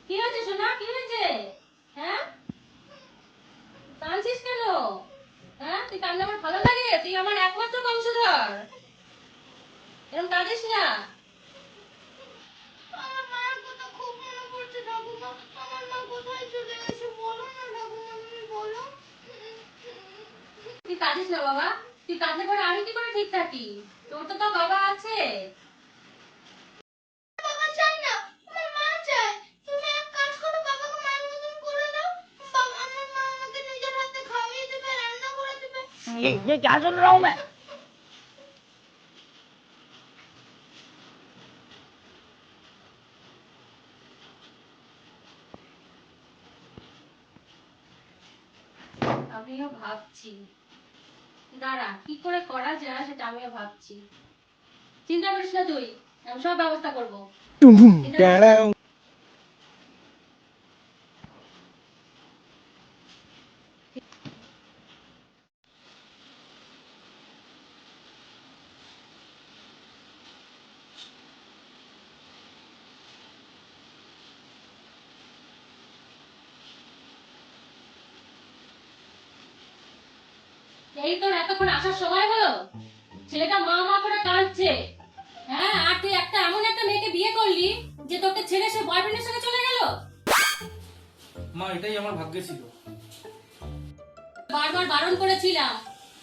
কি হয়েছে সোনা, কি হয়েছে? হ্যাঁ, কাঁদছিস কেন? হ্যাঁ, তুই কান্না আমার ভালো লাগে? তুই আমার একমাত্র বংশধর, এরকম কাঁদিস না। আমার মায়ের কথা খুব মনে পড়ছে ঠাকুমা। আমার মা কোথায় চলে গেছে বলো না ঠাকুমা, তুমি বলো। তুই কাঁদিস না বাবা, তুই কাঁদলে পরে আমি কি করে ঠিক থাকি? তোর তো তোর বাবা আছে। বাবা চাই না, আমার মা চায়। তুমি এক কাজ করো, বাবাকে মায়ের মতন করে দাও। বাবা, আমার মা আমাকে নিজের হাতে খাইয়ে দেবে, রান্না করে দেবে। ये क्या सुन रहा हूँ मैं। আমিও ভাবছি, দাঁড়া কি করে করা যায় সেটা আমিও ভাবছি। চিন্তা করিস না তুই, আমি সব ব্যবস্থা করবো। এই তোর এতক্ষণ আসার সময় হলো? ছেলেটা মা মা করে কাঁদছে। হ্যাঁ, আর তুই একটা এমন একটা মেয়েকে বিয়ে করলি যে তোকে ছেড়ে সে বয়ফ্রেন্ডের সঙ্গে চলে গেল। মা, এটাই আমার ভাগ্যে ছিল। বারবার বারণ করেছিলাম,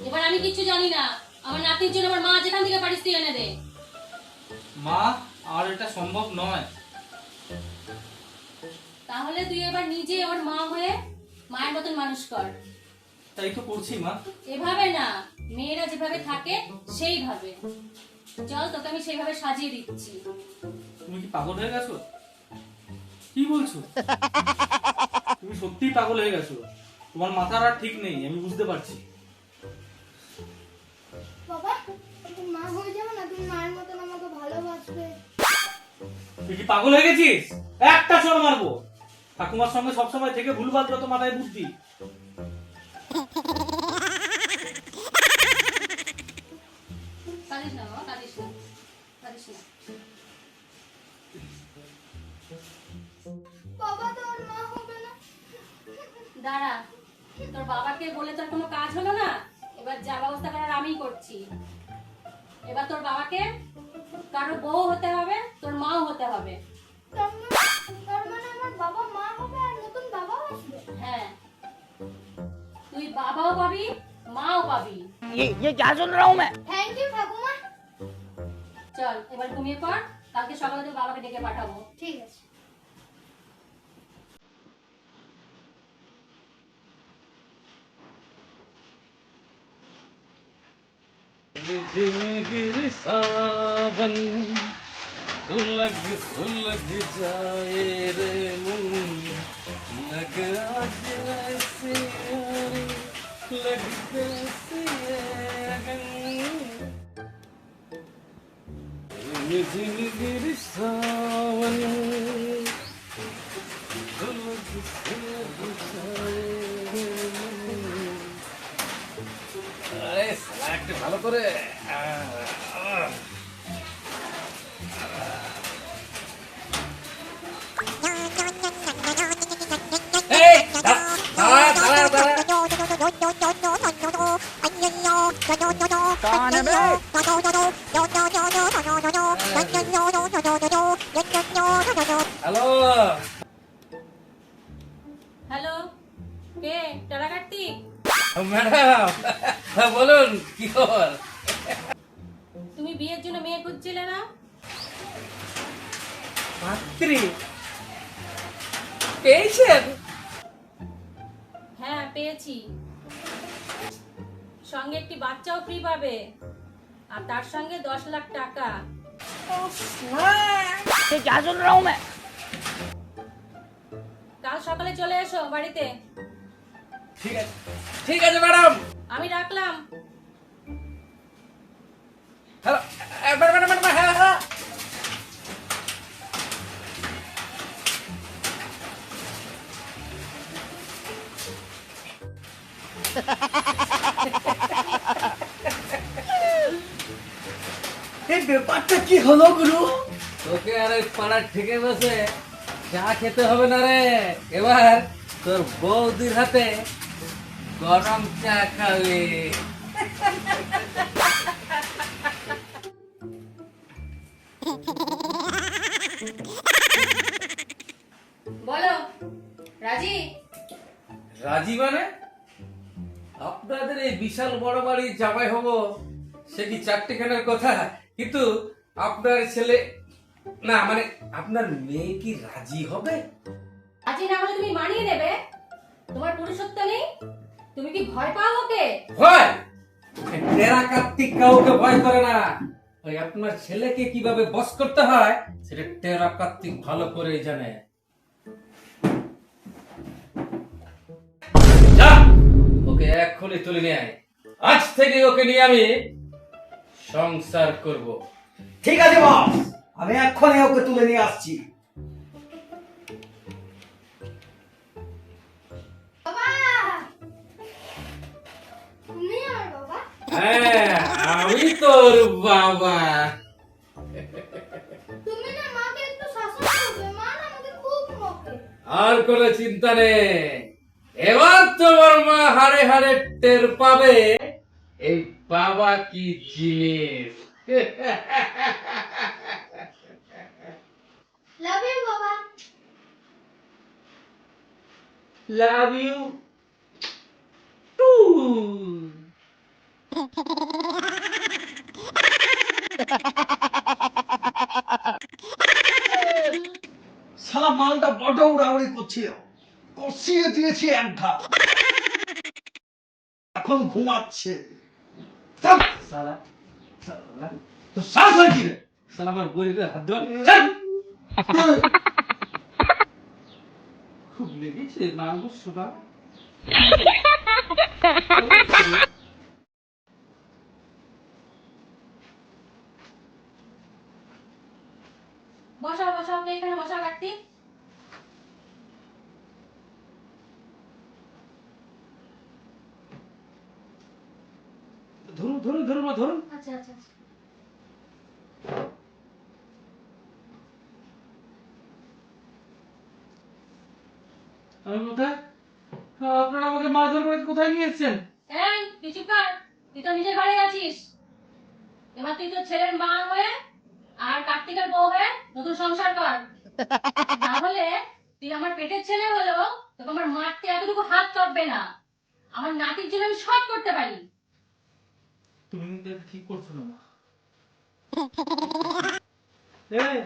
এবার আমি কিচ্ছু জানি না। আমার নাতির জন্য আমার মা যেখান থেকে পারিস তুই এনে দে। মা, আর এটা সম্ভব নয়। তাহলে তুই এবার নিজে আমার মা হয়ে মায়ের মতন মানুষ কর। তাই তো করছি মা। এভাবে না, মেয়েরা যেভাবে থাকে সেইভাবে চল, তোকে আমি সেইভাবে সাজিয়ে দিচ্ছি। তুমি কি পাগল হয়ে গেছো? কি বলছো? তুমি সত্যিই পাগল হয়ে গেছো। তোমার মাথার আর ঠিক নেই, আমি বুঝতে পারছি। বাবা, তুমি মা হয়ে যাবে না, তুমি মায়ের মতন আমাকে ভালোবাসবে। তুই কি পাগল হয়ে গেছিস? একটা চড় মারবো। ঠাকুমার সঙ্গে সবসময় থেকে ভুলভাল যত মাথায় বুদ্ধি। কাঁদিস না বাবা, কাঁদিস না, কাঁদিস না। বাবা তো আর মা হবে না। দাঁড়া, তোর বাবাকে বলে তোর কোনো কাজ হলো না। এবার যা ব্যবস্থা করার আমিই করছি। এবার তোর বাবাকে কারো বউ হতে হবে, তোর মাও হতে হবে। তার মানে আমার বাবা মা হবে আর নতুন বাবাও আসবে। হ্যাঁ, তুই বাবাও পাবি, মাও পাবি। ये क्या सुन रहा हूँ मैं। থ্যাংক ইউ ঠাকুমা। চল এবার ঘুমিয়ে পড়, কালকে সকালে তোর বাবাকে ডেকে পাঠাবো। ঠিক আছে। गिर सावन सुलग सुलग जाए रे मन लग आज ऐसे यारी लग कैसे अगन गिर सावन सुलग सुलग जाए रे मन। আরে শালা একটু ভালো করে এই দাঁড়া দাঁড়া দাঁড়া कौन है बे? হ্যালো হ্যালো, কে? টাটা কার্তিক? ম্যাডাম, বলুন কি খবর? তুমি বিয়ের জন্য মেয়ে খুঁজছিলে না? পাত্রী পেয়েছেন? হ্যাঁ, পেয়েছি। সঙ্গে একটি বাচ্চাও ফ্রি পাবে, আর তার সঙ্গে 10 লাখ টাকা। ये क्या सुन रहा हूँ मैं। কাল সকালে চলে এসো বাড়িতে। ঠিক আছে ম্যাডাম। আমি রাখলাম। হ্যালো ম্যাডাম ম্যাডাম, হ্যাঁ হ্যাঁ এই ব্যাপারটা কি হলো গুরু? তোকে আর ওই পাড়ার ঠেকে বসে চা খেতে হবে না রে, এবার তোর বৌদির হাতে গরম চা খাবে। বলো রাজি? রাজি মানে? আপনাদের এই বিশাল বড় বাড়ির জামাই হব, সে কি চারটেখানের কথা? কিন্তু আপনার ছেলে, না মানে আপনার মেয়ে কি রাজি হবে? রাজি না হলে তুমি মানিয়ে নেবে? তোমার পুরুষত্ব নেই? তুমি কি ভয় পাও ওকে? ভয়? টেরা কার্তিক কাউকে ভয় করে না। ওই আপনার ছেলেকে কিভাবে বস করতে হয় সেটা টেরা কার্তিক ভালো করে জানে। যা, ওকে এক্ষুনি তুলে নিয়ে আয়। আজ থেকে ওকে নিয়ে আমি সংসার করব। ঠিক আছে বস, আমি এক্ষুনি ওকে তুলে নিয়ে আসছি। বাবা, তুমি আমার বাবা? হ্যাঁ, আমি তোর বাবা। তুমি না মাকে একটু শাসন করবে, মা না আমাকে খুব বকে। আর কোনো চিন্তা নেই, এবার তোমার মা হাড়ে হাড়ে টের পাবে এই বাবা কি জিনিস। লাভ ইউ বাবা। Love you too. শালা মালটা বড় উড়াউড়ি করছে, কষিয়ে দিয়েছি এক ঘা, এখন ঘুমাচ্ছে। থাম। সালা সালা তো শ্বাস হয় কি রে? সালা আমার বইরে হাত ধর। খুব লেগেছে না গো সোনা। বসাও বসাও, ওকে এখানে বসাও কার্তিক। ধরুন ধরুন ধরুন মা, ধরুন। আচ্ছা আচ্ছা আচ্ছা। আমি কোথায়? আপনারা আমাকে মারধর করে কোথায় নিয়ে এসেছেন? এই তুই চুপ কর, তুই তো নিজের বাড়ি আছিস। এবার তুই তোর ছেলের মা হয়ে আর কার্তিকের বউ হয়ে নতুন সংসার কর। না হলে তুই আমার পেটের ছেলে হলো, তোকে আমার মারতে এতটুকু হাত কাঁপবে না। আমার নাতির জন্য আমি সব করতে পারি। তুমি কিন্তু এটা ঠিক করছো না মা। এই,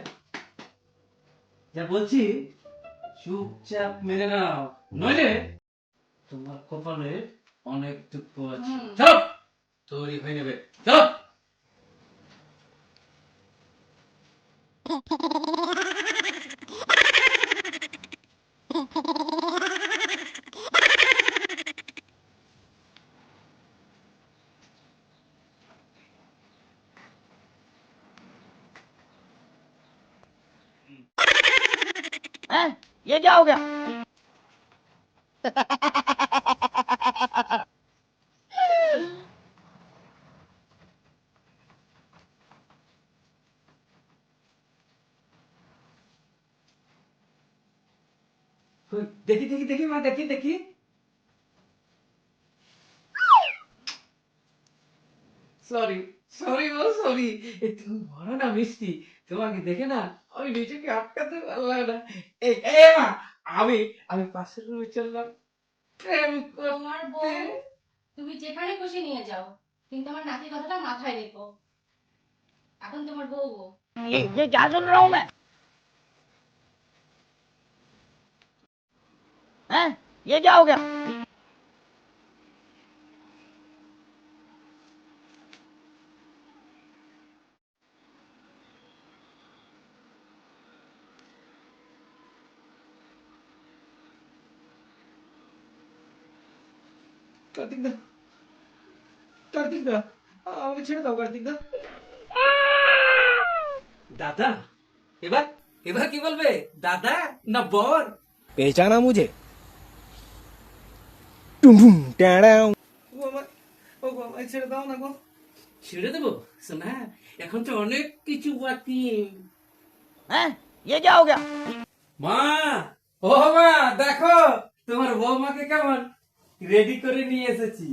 যা বলছি চুপচাপ মেনে নাও, নইলে তোমার কপালে অনেক দুঃখ আছে। হুম। চলো, তৈরি হয়ে নেবে, চলো। हैं? ये क्या हो गया? দেখি দেখি দেখি মা, দেখি দেখি। সরি সরি ও সরি, তুমি বড় না মিষ্টি, তোমাকে দেখে না আমি নিজেকে আটকাতে পারলাম না। এই এই মা, আমি আমি পাশের রুমে চললাম প্রেম তোমার বউ করতে। তুমি যেখানে খুশি নিয়ে যাও, কিন্তু আমার নাতির কথাটা মাথায় রেখো। এখন তোমার বউ বউ। ये क्या सुन रहा हूँ मैं? हैं? ये क्या हो गया? কার্তিক দা, কার্তিক দা, আমাকে ছেড়ে দাও কার্তিক দা। দাদা, এবার এবার কি বলবে, দাদা না বর? पहचाना मुझे? टुम टुम टैड़ाऊ। ও আমার, ও গো, আমাকে ছেড়ে দাও না গো। ছেড়ে দেবো শোনা, এখন তো অনেক কিছু বাকি। हैं? ये क्या हो गया? মা, ও মা, দেখো তোমার বৌমাকে কেমন রেডি করে নিয়ে এসেছি।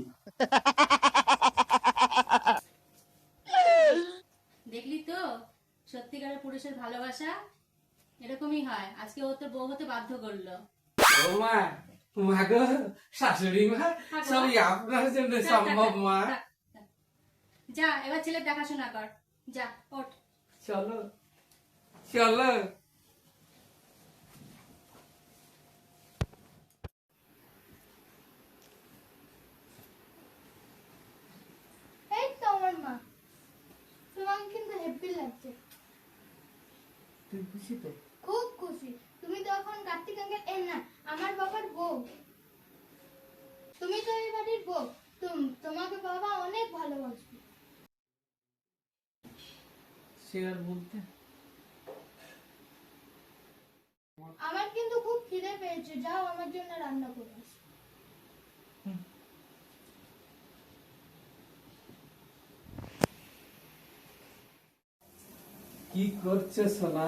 দেখলি তো সত্যিকারের পুরুষের ভালোবাসা এরকমই হয়। আজকে ও তোর বউ হতে বাধ্য করলো। ও মা, মা গো, শাশুড়ি মা, হ্যাঁ গো। সবই আপনার জন্য সম্ভব মা। থাক, থাক। যা এবার ছেলে দেখাশোনা কর, যা ওঠ। চলো চলো। এই তো আমার মা, তোমাকে কিন্তু হ্যাপি লাগছে। তুই খুশি তো? খুব খুশি। তুমি তো এখন কার্তিক আঙ্কেল এর না, আমার বাবার বউ। তুমি তো এই বাড়ির বউ, তোমাকে বাবা অনেক ভালোবাসবে। সে আর বলতে। আমার কিন্তু খুব খিদে পেয়েছে, যাও আমার জন্য রান্না করে আসো। কি করছো সোনা?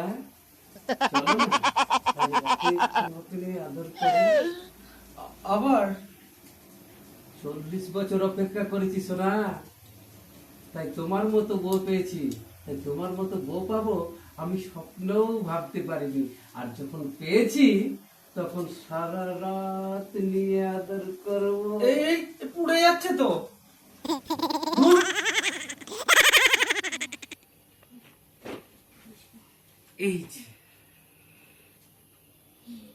চলো না, আজ রাতে তোমাকে আদর করি। আবার 40 বছর অপেক্ষা করেছি সোনা, তাই তোমার মতো বউ পেয়েছি। তাই তোমার মতো বউ পাবো আমি স্বপ্নেও ভাবতে পারিনি। আর যখন পেয়েছি তখন সারা রাত নিয়ে আদর করবো। এই পুড়ে যাচ্ছে তো। এই যে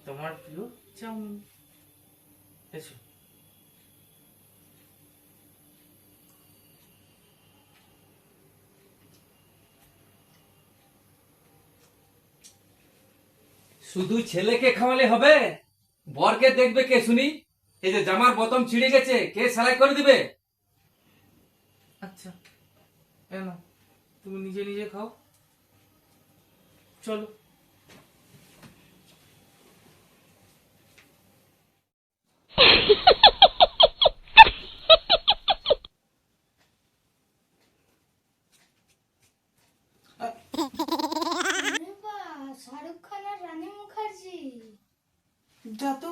তোমার প্রিয় চাউমিন, এসো। শুধু ছেলেকে খাওয়ালে হবে? বরকে দেখবে কে শুনি? এই যে জামার বোতাম ছিঁড়ে গেছে, কে সেলাই করে দিবে? আচ্ছা কেন, তুমি নিজে নিজে খাও, চলো। আরে বাহ, শাহরুখ খান আর রানী মুখার্জি। যা তো।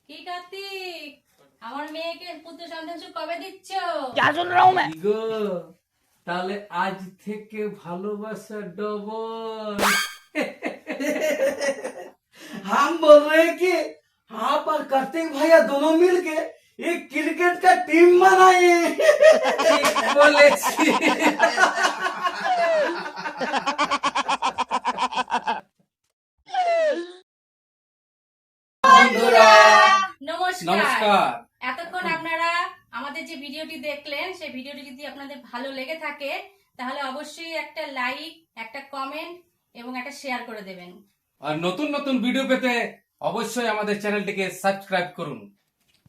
কি কার্তিক, আমার মেয়েকে পুত্র সন্তান সুখ কবে দিচ্ছ? क्या सुन रहा हूँ मैं? কি গো, তাহলে আজ থেকে ভালোবাসা ডবল। हम बोल रहे हैं कि आप और कार्तिक भैया दोनों मिलके एक क्रिकेट का टीम बनाए। ঠিক বলেছি। নমস্কার। নমস্কার। এতক্ষণ আপনারা আমাদের যে ভিডিওটি দেখলেন, সেই ভিডিওটি যদি আপনাদের ভালো লেগে থাকে তাহলে অবশ্যই একটা লাইক, একটা কমেন্ট এবং একটা শেয়ার করে দেবেন। আর নতুন নতুন ভিডিও পেতে অবশ্যই আমাদের চ্যানেলটিকে সাবস্ক্রাইব করুন।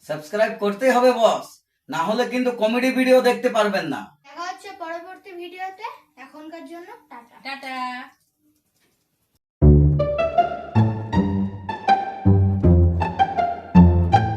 সাবস্ক্রাইব করতে হবে বস, না হলে কিন্তু কমেডি ভিডিও দেখতে পারবেন না। দেখা হচ্ছে পরবর্তী ভিডিওতে। এখনকার জন্য টাটা। টাটা।